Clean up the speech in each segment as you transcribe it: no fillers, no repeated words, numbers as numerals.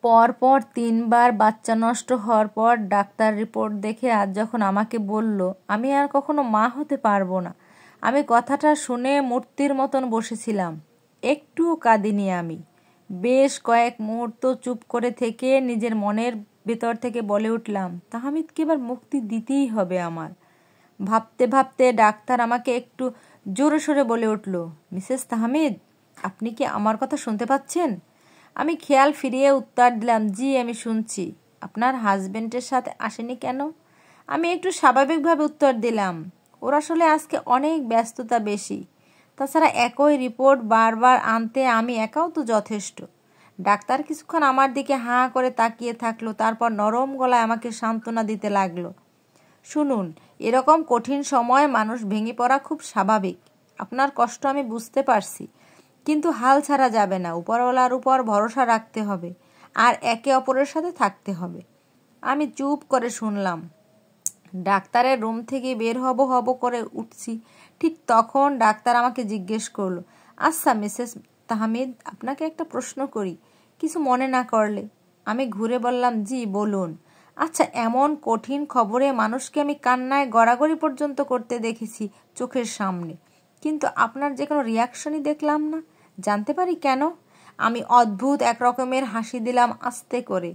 পরপর 3বার বাচ্চা নষ্ট হওয়ার পর ডাক্তার রিপোর্ট দেখে আজ যখন আমাকে বলল আমি আর কখনো মা হতে পারবো না, আমি কথাটা শুনে মূর্তির মতন বসেছিলাম। একটুও কাঁদিনি আমি। বেশ কয়েক মুহূর্ত চুপ করে থেকে নিজের মনের ভেতর থেকে বলে উঠলাম, তাহমিদকে এবার মুক্তি দিতেই হবে আমার। ভাবতে ভাবতে ডাক্তার আমাকে একটু জোরে সোরে বলে উঠল, মিসেস তাহমিদ, আপনি কি আমার কথা শুনতে পাচ্ছেন? আমি খেয়াল ফিরিয়ে উত্তর দিলাম, জি আমি শুনছি। আপনার হাজবেন্ডের সাথে আসেনি কেন? আমি একটু স্বাভাবিকভাবে উত্তর দিলাম, ওর আসলে আজকে অনেক ব্যস্ততা বেশি। তাছাড়া একই রিপোর্ট বারবার আনতে আমি একাও তো যথেষ্ট। ডাক্তার কিছুক্ষণ আমার দিকে হাঁ করে তাকিয়ে থাকলো, তারপর নরম গলায় আমাকে সান্ত্বনা দিতে লাগলো, শুনুন, এরকম কঠিন সময় মানুষ ভেঙে পড়া খুব স্বাভাবিক। আপনার কষ্ট আমি বুঝতে পারছি, কিন্তু হাল ছাড়া যাবে না। উপরওয়ালার উপর ভরসা রাখতে হবে আর একে অপরের সাথে থাকতে হবে। আমি চুপ করে শুনলাম। ডাক্তারের রুম থেকে বের হব করে উঠছি, ঠিক তখন ডাক্তার আমাকে জিজ্ঞেস করলো, আচ্ছা মিসেস তাহমিদ, আপনাকে একটা প্রশ্ন করি, কিছু মনে না করলে? আমি ঘুরে বললাম, জি বলুন। আচ্ছা, এমন কঠিন খবরে মানুষকে আমি কান্নায় গড়াগড়ি পর্যন্ত করতে দেখেছি চোখের সামনে, কিন্তু আপনার যে কোনো রিয়াকশনই দেখলাম না। জানতে পারি কেন? আমি অদ্ভুত এক রকমের হাসি দিলাম আস্তে করে।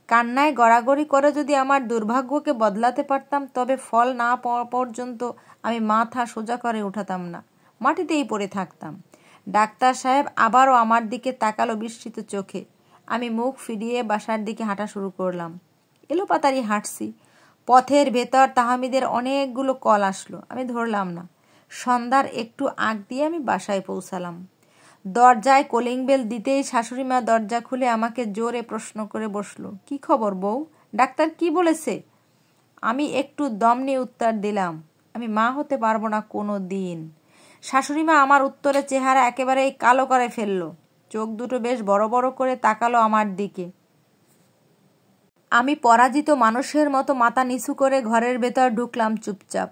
কান্নায় গড়াগড়ি করে যদি আমার দুর্ভাগ্যকে বদলাতে পারতাম, তবে ফল না পাওয়া পর্যন্ত আমি মাথা সোজা করে উঠাতাম না, মাটিতেই পড়ে থাকতাম। ডাক্তার সাহেব আবারও আমার দিকে তাকালো বিস্মিত চোখে। আমি মুখ ফিরিয়ে বাসার দিকে হাঁটা শুরু করলাম। এলোপাতাড়ি হাঁটছি। পথের ভেতর তাহমিদের অনেকগুলো কল আসলো, আমি ধরলাম না। সন্ধ্যার একটু আগ দিয়ে আমি বাসায় পৌঁছালাম। দরজায় কলিং বেল দিতেই শাশুড়িমা দরজা খুলে আমাকে জোরে প্রশ্ন করে বসলো, কি খবর বউ? ডাক্তার কি বলেছে? আমি একটু দম নিয়ে উত্তর দিলাম, আমি মা হতে পারবো না কোনো দিন। শাশুড়িমা আমার উত্তরে চেহারা একেবারেই কালো করে ফেললো। চোখ দুটো বেশ বড় বড় করে তাকালো আমার দিকে। আমি পরাজিত মানুষের মতো মাথা নিচু করে ঘরের ভেতর ঢুকলাম চুপচাপ।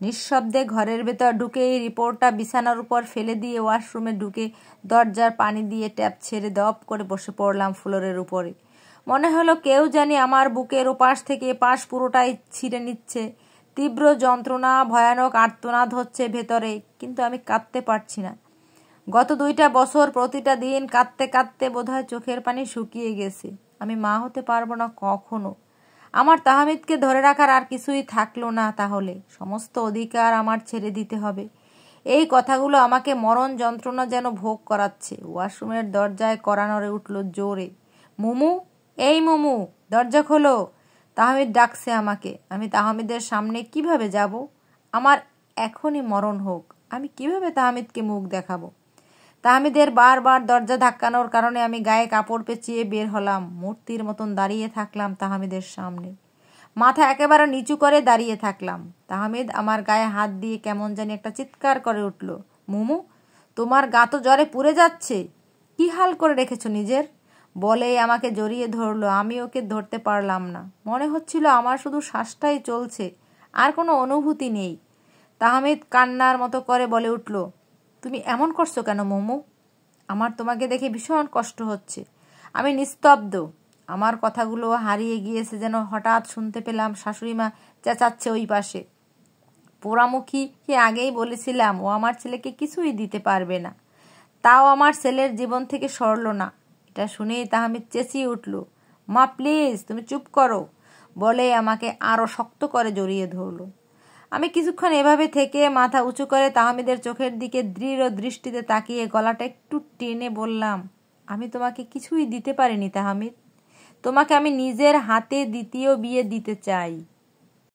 নিঃশব্দে ঘরের ভেতর ঢুকেই রিপোর্টটা বিছানার উপর ফেলে দিয়ে ওয়াশরুমে ঢুকে দরজার পানি দিয়ে ট্যাপ ছেড়ে দপ করে বসে পড়লাম ফ্লোরের উপরে। মনে হলো কেউ জানি আমার বুকের ওপাশ থেকে এপাশ পুরোটাই ছিঁড়ে নিচ্ছে। তীব্র যন্ত্রণা, ভয়ানক আর্তনাদ হচ্ছে ভেতরে, কিন্তু আমি কাঁদতে পারছি না। গত 2টা বছর প্রতিটা দিন কাঁদতে কাঁদতে বোধহয় চোখের পানি শুকিয়ে গেছে। আমি মা হতে পারবো না কখনো। আমার তাহমিদকে ধরে রাখার আর কিছুই থাকলো না, তাহলে সমস্ত অধিকার আমার ছেড়ে দিতে হবে। এই কথাগুলো আমাকে মরণ যন্ত্রণা যেন ভোগ করাচ্ছে। ওয়াশরুমের দরজায় কড়া নড়ে উঠল জোরে। মুমু, এই মুমু, দরজা খোলো। তাহমিদ ডাকছে আমাকে। আমি তাহমিদের সামনে কিভাবে যাব? আমার এখনই মরণ হোক, আমি কিভাবে তাহমিদকে মুখ দেখাবো? তাহমিদের বারবার দরজা ধাক্কানোর কারণে আমি গায়ে কাপড় পেঁচিয়ে বের হলাম। মূর্তির মতন দাঁড়িয়ে থাকলাম তাহমিদের সামনে। মাথা একেবারে নিচু করে দাঁড়িয়ে থাকলাম। তাহমিদ আমার গায়ে হাত দিয়ে কেমন জানি একটা চিৎকার করে উঠল, মুমু, তোমার গা তো জ্বরে পুড়ে যাচ্ছে, কি হাল করে রেখেছো নিজের? বলেই আমাকে জড়িয়ে ধরলো। আমি ওকে ধরতে পারলাম না। মনে হচ্ছিল আমার শুধু শ্বাসটাই চলছে, আর কোনো অনুভূতি নেই। তাহমিদ কান্নার মতো করে বলে উঠল, তুমি এমন করছো কেন মোমো? আমার তোমাকে দেখে ভীষণ কষ্ট হচ্ছে। আমি নিস্তব্ধ। আমার কথাগুলো হারিয়ে গিয়েছে যেন। হঠাৎ শুনতে পেলাম শাশুড়িমা চেঁচাচ্ছে ওই পাশে, পোড়ামুখীকে আগেই বলেছিলাম ও আমার ছেলেকে কিছুই দিতে পারবে না, তাও আমার ছেলের জীবন থেকে সরল না। এটা শুনেই তাহমিদ চেঁচিয়ে উঠল, মা প্লিজ তুমি চুপ করো, বলে আমাকে আরো শক্ত করে জড়িয়ে ধরল। আমি কিছুক্ষণ এভাবে থেকে মাথা উঁচু করে তাহমিদের চোখের দিকে দৃঢ় দৃষ্টিতে তাকিয়ে গলাটা একটু টেনে বললাম, আমি তোমাকে কিছুই দিতে পারিনি তাহমিদ, তোমাকে আমি নিজের হাতে দ্বিতীয় বিয়ে দিতে চাই।